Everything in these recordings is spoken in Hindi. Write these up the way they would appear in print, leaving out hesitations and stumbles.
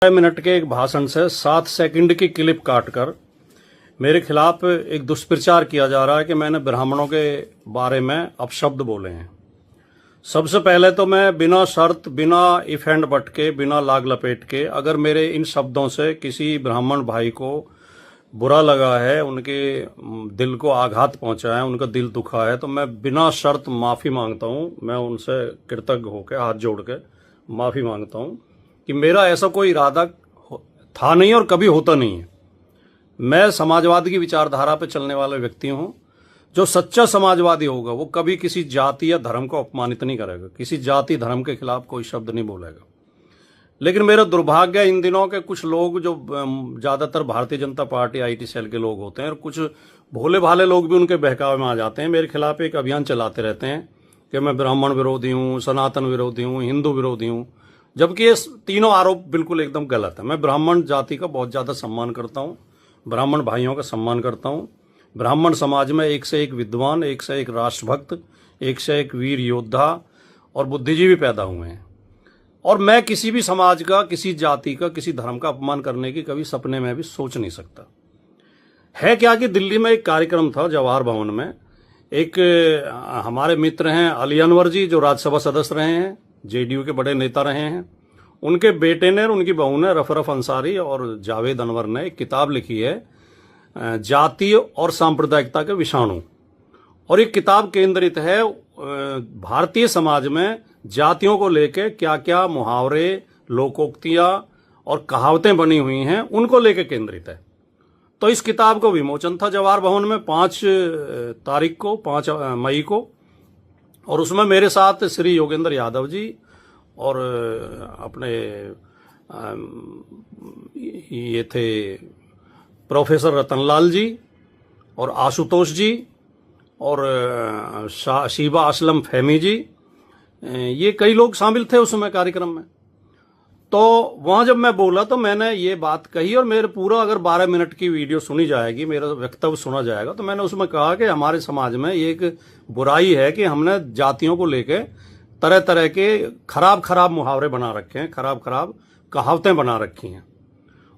मिनट के एक भाषण से 7 सेकंड की क्लिप काटकर मेरे खिलाफ एक दुष्प्रचार किया जा रहा है कि मैंने ब्राह्मणों के बारे में अपशब्द बोले हैं। सबसे पहले तो मैं बिना शर्त, बिना इफ एंड बट के, बिना लाग लपेट के, अगर मेरे इन शब्दों से किसी ब्राह्मण भाई को बुरा लगा है, उनके दिल को आघात पहुंचा है, उनका दिल दुखा है, तो मैं बिना शर्त माफ़ी मांगता हूं। मैं उनसे कृतज्ञ होकर हाथ जोड़ के माफ़ी मांगता हूं कि मेरा ऐसा कोई इरादा था नहीं और कभी होता नहीं है। मैं समाजवाद की विचारधारा पर चलने वाला व्यक्ति हूं। जो सच्चा समाजवादी होगा वो कभी किसी जाति या धर्म को अपमानित नहीं करेगा, किसी जाति धर्म के खिलाफ कोई शब्द नहीं बोलेगा। लेकिन मेरा दुर्भाग्य है इन दिनों के कुछ लोग, जो ज़्यादातर Bharatiya Janata party IT cell के लोग होते हैं, और कुछ भोले भाले लोग भी उनके बहकावे में आ जाते हैं, मेरे खिलाफ एक अभियान चलाते रहते हैं कि मैं ब्राह्मण विरोधी हूँ, सनातन विरोधी हूँ, हिंदू विरोधी हूँ, जबकि ये तीनों आरोप बिल्कुल एकदम गलत है। मैं ब्राह्मण जाति का बहुत ज़्यादा सम्मान करता हूँ, ब्राह्मण भाइयों का सम्मान करता हूँ। ब्राह्मण समाज में एक से एक विद्वान, एक से एक राष्ट्रभक्त, एक से एक वीर योद्धा और बुद्धिजीवी पैदा हुए हैं, और मैं किसी भी समाज का, किसी जाति का, किसी धर्म का अपमान करने की कभी सपने में भी सोच नहीं सकता। है क्या कि दिल्ली में एक कार्यक्रम था जवाहर भवन में। एक हमारे मित्र हैं अली अनवर जी, जो राज्यसभा सदस्य रहे हैं, जेडीयू के बड़े नेता रहे हैं। उनके बेटे ने और उनकी बहू ने, रफरफ अंसारी और जावेद अनवर ने, एक किताब लिखी है जाति और सांप्रदायिकता के विषाणु। और ये किताब केंद्रित है भारतीय समाज में जातियों को लेकर क्या क्या मुहावरे, लोकोक्तियां और कहावतें बनी हुई हैं, उनको लेकर केंद्रित है। तो इस किताब को विमोचन था जवाहर भवन में 5 तारीख को, 5 मई को, और उसमें मेरे साथ श्री योगेंद्र यादव जी और अपने ये थे प्रोफेसर रतनलाल जी और आशुतोष जी और शीबा असलम फहमी जी, ये कई लोग शामिल थे उसमें कार्यक्रम में। तो वहाँ जब मैं बोला तो मैंने ये बात कही, और मेरे पूरा अगर 12 मिनट की वीडियो सुनी जाएगी, मेरा वक्तव्य सुना जाएगा, तो मैंने उसमें कहा कि हमारे समाज में ये एक बुराई है कि हमने जातियों को लेकर तरह तरह के खराब मुहावरे बना रखे हैं, खराब कहावतें बना रखी हैं।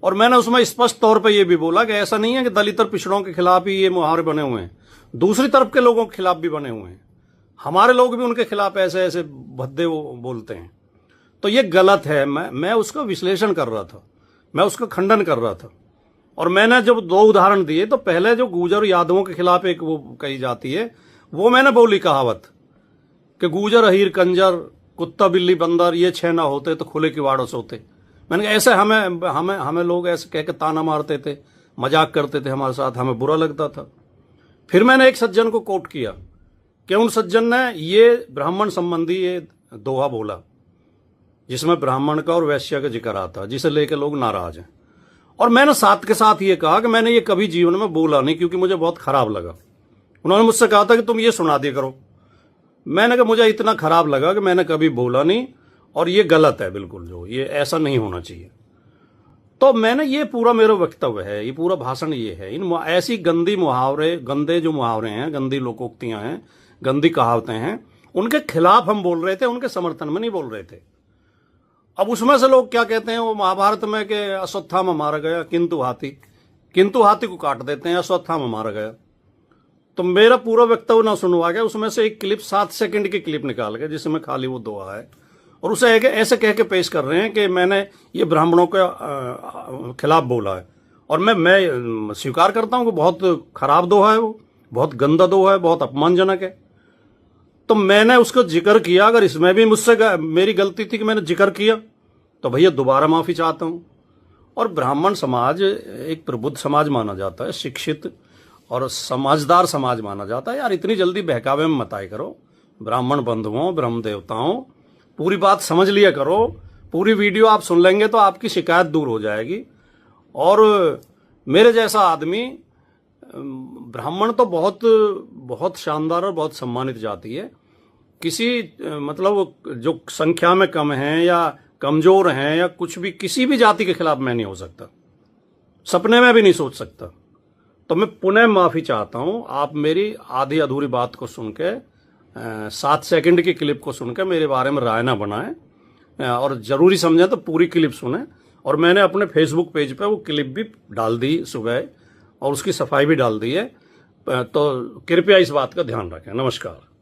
और मैंने उसमें स्पष्ट तौर पे ये भी बोला कि ऐसा नहीं है कि दलित और पिछड़ों के खिलाफ ही ये मुहावरे बने हुए हैं, दूसरी तरफ के लोगों के खिलाफ भी बने हुए हैं। हमारे लोग भी उनके खिलाफ ऐसे ऐसे भद्दे वो बोलते हैं। तो ये गलत है। मैं उसका विश्लेषण कर रहा था, मैं उसका खंडन कर रहा था। और मैंने जब 2 उदाहरण दिए, तो पहले जो गुर्जर यादवों के खिलाफ एक वो कही जाती है, वो मैंने बोली कहावत कि गुर्जर अहीर कंजर, कुत्ता बिल्ली बंदर, ये 6 ना होते तो खुले किवाड़ों सोते। मैंने कहा ऐसे हमें लोग ऐसे कह के ताना मारते थे, मजाक करते थे हमारे साथ, हमें बुरा लगता था। फिर मैंने एक सज्जन को कोट किया कि उन सज्जन ने ये ब्राह्मण संबंधी ये दोहा बोला जिसमें ब्राह्मण का और वैश्य का जिक्र आता, जिसे लेकर लोग नाराज हैं। और मैंने साथ के साथ ये कहा कि मैंने ये कभी जीवन में बोला नहीं, क्योंकि मुझे बहुत खराब लगा। उन्होंने मुझसे कहा था कि तुम ये सुना दिया करो। मैंने कहा मुझे इतना खराब लगा कि मैंने कभी बोला नहीं, और ये गलत है बिल्कुल, जो ये ऐसा नहीं होना चाहिए। तो मैंने ये पूरा मेरा वक्तव्य है, ये पूरा भाषण ये है। इन ऐसी गंदी मुहावरे, गंदे जो मुहावरे हैं, गंदी लोकोक्तियां हैं, गंदी कहावतें हैं, उनके खिलाफ हम बोल रहे थे, उनके समर्थन में नहीं बोल रहे थे। अब उसमें से लोग क्या कहते हैं, वो महाभारत में कि अश्वत्थामा मारा गया किंतु हाथी को काट देते हैं, अश्वत्थामा मारा गया। तो मेरा पूरा वक्तव्य ना सुनवा गया, उसमें से एक क्लिप 7 सेकंड की क्लिप निकाल के, जिसमें खाली वो दोहा है, और उसे ऐसे कह के पेश कर रहे हैं कि मैंने ये ब्राह्मणों के खिलाफ बोला है। और मैं स्वीकार करता हूं कि बहुत खराब दोहा है, वो बहुत गंदा दोहा है, बहुत अपमानजनक है। तो मैंने उसको जिक्र किया। अगर इसमें भी मुझसे मेरी गलती थी कि मैंने जिक्र किया, तो भैया दोबारा माफी चाहता हूं। और ब्राह्मण समाज एक प्रबुद्ध समाज माना जाता है, शिक्षित और समझदार समाज माना जाता है। यार इतनी जल्दी बहकावे में मत आए करो। ब्राह्मण बंधुओं, ब्रह्म देवताओं, पूरी बात समझ लिया करो। पूरी वीडियो आप सुन लेंगे तो आपकी शिकायत दूर हो जाएगी। और मेरे जैसा आदमी, ब्राह्मण तो बहुत शानदार और बहुत सम्मानित जाति है। किसी मतलब जो संख्या में कम है या कमजोर हैं या कुछ भी, किसी भी जाति के खिलाफ मैं नहीं हो सकता, सपने में भी नहीं सोच सकता। तो मैं पुनः माफी चाहता हूं। आप मेरी आधी अधूरी बात को सुन के, 7 सेकंड की क्लिप को सुनकर मेरे बारे में राय ना बनाएं, और जरूरी समझें तो पूरी क्लिप सुने। और मैंने अपने फेसबुक पेज पे वो क्लिप भी डाल दी सुबह और उसकी सफाई भी डाल दी है। तो कृपया इस बात का ध्यान रखें। नमस्कार।